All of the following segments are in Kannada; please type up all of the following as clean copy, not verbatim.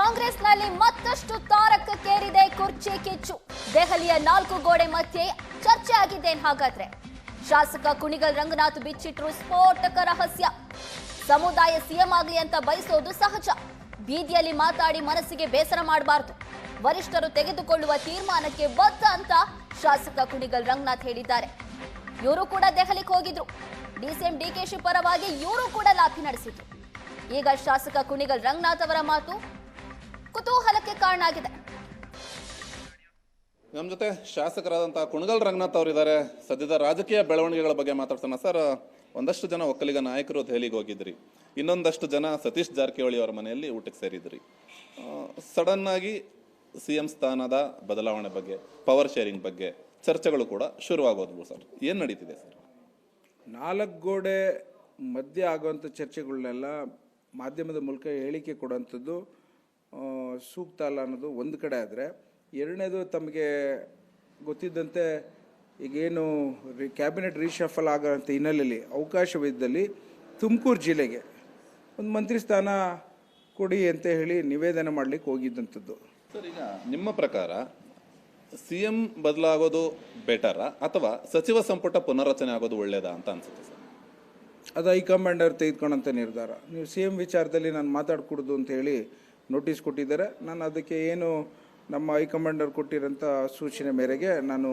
ಕಾಂಗ್ರೆಸ್ನಲ್ಲಿ ಮತ್ತಷ್ಟು ತಾರಕಕ್ಕೇರಿದೆ ಕುರ್ಚಿ ಕಿಚ್ಚು. ದೆಹಲಿಯ 4 ಗೋಡೆ ಮಧ್ಯೆ ಚರ್ಚೆ ಆಗಿದೆ ಹಾಗಾದ್ರೆ. ಶಾಸಕ ಕುಣಿಗಲ್ ರಂಗನಾಥ್ ಬಿಚ್ಚಿಟ್ರು ಸ್ಫೋಟಕ ರಹಸ್ಯ. ಸಮುದಾಯ ಸಿಎಂ ಆಗ್ಲಿ ಅಂತ ಬಯಸೋದು ಸಹಜ. ಬೀದಿಯಲ್ಲಿ ಮಾತಾಡಿ ಮನಸ್ಸಿಗೆ ಬೇಸರ ಮಾಡಬಾರದು. ವರಿಷ್ಠರು ತೆಗೆದುಕೊಳ್ಳುವ ತೀರ್ಮಾನಕ್ಕೆ ಬದ್ಧ ಅಂತ ಶಾಸಕ ಕುಣಿಗಲ್ ರಂಗನಾಥ್ ಹೇಳಿದ್ದಾರೆ. ಇವರು ಕೂಡ ದೆಹಲಿಗೆ ಹೋಗಿದ್ರು. ಡಿಸಿಎಂ ಡಿಕೆಶಿ ಪರವಾಗಿ ಇವರು ಕೂಡ ಲಾಭಿ ನಡೆಸಿದ್ರು. ಈಗ ಶಾಸಕ ಕುಣಿಗಲ್ ರಂಗನಾಥ್ ಅವರ ಮಾತು ಕುತೂಹಲಕ್ಕೆ ಕಾರಣ ಆಗಿದೆ. ನಮ್ಮ ಜೊತೆ ಶಾಸಕರಾದಂತಹ ಕುಣಿಗಲ್ ರಂಗನಾಥ್ ಅವರಿದ್ದಾರೆ. ಸದ್ಯದ ರಾಜಕೀಯ ಬೆಳವಣಿಗೆಗಳ ಬಗ್ಗೆ ಮಾತಾಡ್ಸೋಣ. ಸರ್, ಒಂದಷ್ಟು ಜನ ಒಕ್ಕಲಿಗ ನಾಯಕರು ದೆಹಲಿಗೆ ಹೋಗಿದ್ರಿ, ಇನ್ನೊಂದಷ್ಟು ಜನ ಸತೀಶ್ ಜಾರಕಿಹೊಳಿ ಅವರ ಮನೆಯಲ್ಲಿ ಊಟಕ್ಕೆ ಸೇರಿದ್ರಿ. ಸಡನ್ ಆಗಿ ಸಿಎಂ ಸ್ಥಾನದ ಬದಲಾವಣೆ ಬಗ್ಗೆ, ಪವರ್ ಶೇರಿಂಗ್ ಬಗ್ಗೆ ಚರ್ಚೆಗಳು ಕೂಡ ಶುರುವಾಗೋದ್ವು. ಸರ್, ಏನು ನಡೀತಿದೆ ಸರ್? 4 ಗೋಡೆ ಮಧ್ಯೆ ಆಗುವಂಥ ಚರ್ಚೆಗಳನ್ನೆಲ್ಲ ಮಾಧ್ಯಮದ ಮೂಲಕ ಹೇಳಿಕೆ ಕೊಡುವಂಥದ್ದು ಸೂಕ್ತ ಅಲ್ಲ ಅನ್ನೋದು ಒಂದು ಕಡೆ. ಆದರೆ ಎರಡನೇದು, ತಮಗೆ ಗೊತ್ತಿದ್ದಂತೆ ಈಗೇನು ಕ್ಯಾಬಿನೆಟ್ ರೀಶಫಲ್ ಆಗೋಂಥ ಹಿನ್ನೆಲೆಯಲ್ಲಿ ಅವಕಾಶವಿದ್ದಲ್ಲಿ ತುಮಕೂರು ಜಿಲ್ಲೆಗೆ ಒಂದು ಮಂತ್ರಿ ಸ್ಥಾನ ಕೊಡಿ ಅಂತ ಹೇಳಿ ನಿವೇದನೆ ಮಾಡಲಿಕ್ಕೆ ಹೋಗಿದ್ದಂಥದ್ದು. ಸರ್, ಈಗ ನಿಮ್ಮ ಪ್ರಕಾರ ಸಿಎಂ ಬದಲಾಗೋದು ಬೆಟರಾ ಅಥವಾ ಸಚಿವ ಸಂಪುಟ ಪುನರ್ರಚನೆ ಆಗೋದು ಒಳ್ಳೇದಾ ಅಂತ ಅನ್ಸುತ್ತೆ ಸರ್? ಅದು ಹೈಕಮಾಂಡ್ ಅವ್ರು ತೆಗೆದುಕೊಂಡಂಥ ನಿರ್ಧಾರ. ನೀವು ಸಿಎಂ ವಿಚಾರದಲ್ಲಿ ನಾನು ಮಾತಾಡ್ಕೊಡ್ದು ಅಂತ ಹೇಳಿ ನೋಟಿಸ್ ಕೊಟ್ಟಿದ್ದಾರೆ. ನಾನು ಅದಕ್ಕೆ ಏನು ನಮ್ಮ ಹೈಕಮಾಂಡ್ ಅವ್ರು ಕೊಟ್ಟಿರೋಂಥ ಸೂಚನೆ ಮೇರೆಗೆ ನಾನು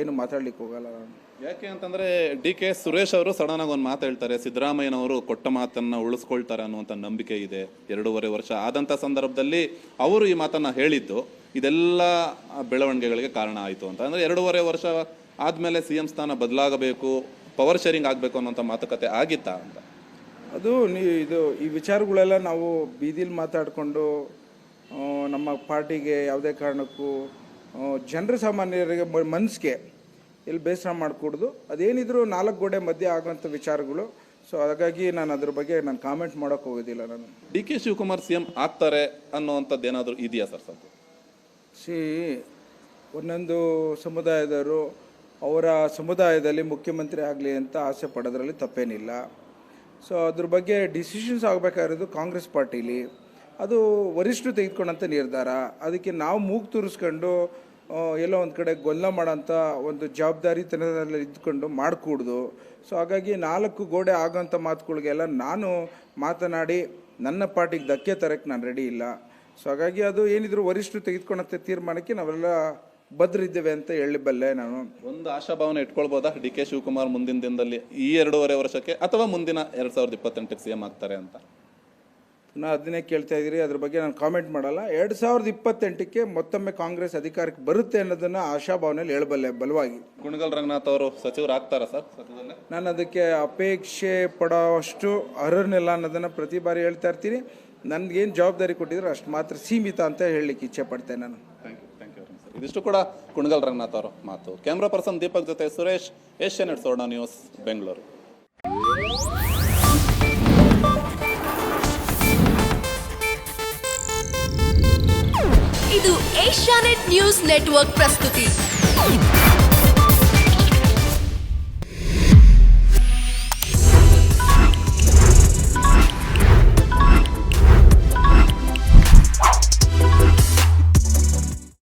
ಏನು ಮಾತಾಡ್ಲಿಕ್ಕೆ ಹೋಗಲ್ಲ. ನಾನು ಯಾಕೆ ಅಂತಂದ್ರೆ ಕೆ ಸುರೇಶ್ ಅವರು ಸಡನ್ ಆಗಿ ಒಂದು ಮಾತು ಹೇಳ್ತಾರೆ, ಸಿದ್ದರಾಮಯ್ಯನವರು ಕೊಟ್ಟ ಮಾತನ್ನ ಉಳಿಸ್ಕೊಳ್ತಾರೆ ಅನ್ನುವಂಥ ನಂಬಿಕೆ ಇದೆ. 2.5 ವರ್ಷ ಆದಂಥ ಸಂದರ್ಭದಲ್ಲಿ ಅವರು ಈ ಮಾತನ್ನ ಹೇಳಿದ್ದು ಇದೆಲ್ಲ ಬೆಳವಣಿಗೆಗಳಿಗೆ ಕಾರಣ ಆಯಿತು ಅಂತ. ಅಂದ್ರೆ 2.5 ವರ್ಷ ಆದ್ಮೇಲೆ ಸಿಎಂ ಸ್ಥಾನ ಬದಲಾಗಬೇಕು, ಪವರ್ ಶೇರಿಂಗ್ ಆಗಬೇಕು ಅನ್ನೋಂಥ ಮಾತುಕತೆ ಆಗಿತ್ತಾ ಅಂತ. ಅದು ಈ ವಿಚಾರಗಳೆಲ್ಲ ನಾವು ಬೀದಿಲಿ ಮಾತಾಡಿಕೊಂಡು ನಮ್ಮ ಪಾರ್ಟಿಗೆ ಯಾವುದೇ ಕಾರಣಕ್ಕೂ ಜನರ ಸಾಮಾನ್ಯರಿಗೆ ಮನಸ್ಸಿಗೆ ಇಲ್ಲಿ ಬೇಸರ ಮಾಡಿಕೊಡ್ದು. ಅದೇನಿದ್ರು 4 ಗೋಡೆ ಮಧ್ಯೆ ಆಗೋಂಥ ವಿಚಾರಗಳು. ಸೊ ಹಾಗಾಗಿ ನಾನು ಅದ್ರ ಬಗ್ಗೆ ನಾನು ಕಾಮೆಂಟ್ ಮಾಡೋಕೆ ಹೋಗೋದಿಲ್ಲ. ನಾನು ಕೆ ಶಿವಕುಮಾರ್ ಸಿಎಂ ಆಗ್ತಾರೆ ಅನ್ನೋವಂಥದ್ದು ಏನಾದರೂ ಇದೆಯಾ ಸರ್? ಒಂದೊಂದು ಸಮುದಾಯದವರು ಅವರ ಸಮುದಾಯದಲ್ಲಿ ಮುಖ್ಯಮಂತ್ರಿ ಆಗಲಿ ಅಂತ ಆಸೆ ಪಡೋದ್ರಲ್ಲಿ ತಪ್ಪೇನಿಲ್ಲ. ಸೊ ಅದ್ರ ಬಗ್ಗೆ ಡಿಸಿಷನ್ಸ್ ಆಗಬೇಕಾಗಿರೋದು ಕಾಂಗ್ರೆಸ್ ಪಾರ್ಟಿಲಿ. ಅದು ವರಿಷ್ಠರು ತೆಗೆದುಕೊಂಡಂಥ ನಿರ್ಧಾರ. ಅದಕ್ಕೆ ನಾವು ಮೂಗು ತೂರಿಸ್ಕೊಂಡು ಎಲ್ಲೋ ಒಂದು ಕಡೆ ಗೊಲ್ಲ ಮಾಡೋಂಥ ಒಂದು ಜವಾಬ್ದಾರಿತನದಲ್ಲಿ ಇದ್ಕೊಂಡು ಮಾಡಿಕೂಡ್ದು. ಸೊ ಹಾಗಾಗಿ 4 ಗೋಡೆ ಆಗೋಂಥ ಮಾತುಗಳಿಗೆಲ್ಲ ನಾನು ಮಾತನಾಡಿ ನನ್ನ ಪಾರ್ಟಿಗೆ ಧಕ್ಕೆ ತರಕ್ಕೆ ನಾನು ರೆಡಿ ಇಲ್ಲ. ಸೊ ಹಾಗಾಗಿ ಅದು ಏನಿದ್ರು ವರಿಷ್ಠರು ತೆಗೆದುಕೊಂಡಂಥ ತೀರ್ಮಾನಕ್ಕೆ ನಾವೆಲ್ಲ ಬದ್ರಿದ್ದೇವೆ ಅಂತ ಹೇಳಬಲ್ಲೆ. ನಾನು ಒಂದು ಆಶಾಭಾವನೆ ಇಟ್ಕೊಳ್ಬೋದಾ ಕೆ ಶಿವಕುಮಾರ್ ಮುಂದಿನ ದಿನದಲ್ಲಿ ಈ 2.5 ವರ್ಷಕ್ಕೆ ಅಥವಾ ಮುಂದಿನ 2028ಕ್ಕೆ ಸಿಎಂ ಆಗ್ತಾರೆ ಅಂತ? ಪುನಃ ಅದನ್ನೇ ಕೇಳ್ತಾ ಇದ್ದೀರಿ. ಅದ್ರ ಬಗ್ಗೆ ನಾನು ಕಾಮೆಂಟ್ ಮಾಡಲ್ಲ. 2028ಕ್ಕೆ ಮತ್ತೊಮ್ಮೆ ಕಾಂಗ್ರೆಸ್ ಅಧಿಕಾರಕ್ಕೆ ಬರುತ್ತೆ ಅನ್ನೋದನ್ನ ಆಶಾಭಾವನೆಯಲ್ಲಿ ಹೇಳಬಲ್ಲೆ ಬಲವಾಗಿ. ಕುಣಿಗಲ್ ರಂಗನಾಥ್ ಅವರು ಸಚಿವರು ಆಗ್ತಾರಾ ಸರ್? ನಾನು ಅದಕ್ಕೆ ಅಪೇಕ್ಷೆ ಪಡೋಷ್ಟು ಅರ್ಹನಿಲ್ಲ ಅನ್ನೋದನ್ನ ಪ್ರತಿ ಬಾರಿ ಹೇಳ್ತಾ ಇರ್ತೀನಿ. ನನ್ಗೇನು ಜವಾಬ್ದಾರಿ ಕೊಟ್ಟಿದ್ರು ಅಷ್ಟು ಮಾತ್ರ ಸೀಮಿತ ಅಂತ ಹೇಳಲಿಕ್ಕೆ ಇಚ್ಛೆ ಪಡ್ತೇನೆ ನಾನು. Thank you. ಇದಿಷ್ಟು ಕೂಡ ಕುಣಿಗಲ್ ರಂಗನಾಥ್ ಅವರ ಮಾತು. ಕ್ಯಾಮ್ರಾ ಪರ್ಸನ್ ದೀಪಕ್ ಜೊತೆ ಸುರೇಶ್, ಏಷ್ಯಾನೆಟ್ ಸುವರ್ಣ ನ್ಯೂಸ್, ಬೆಂಗಳೂರು. ಇದು ಏಷ್ಯಾನೆಟ್ ನ್ಯೂಸ್ ನೆಟ್ವರ್ಕ್ ಪ್ರಸ್ತುತಿ.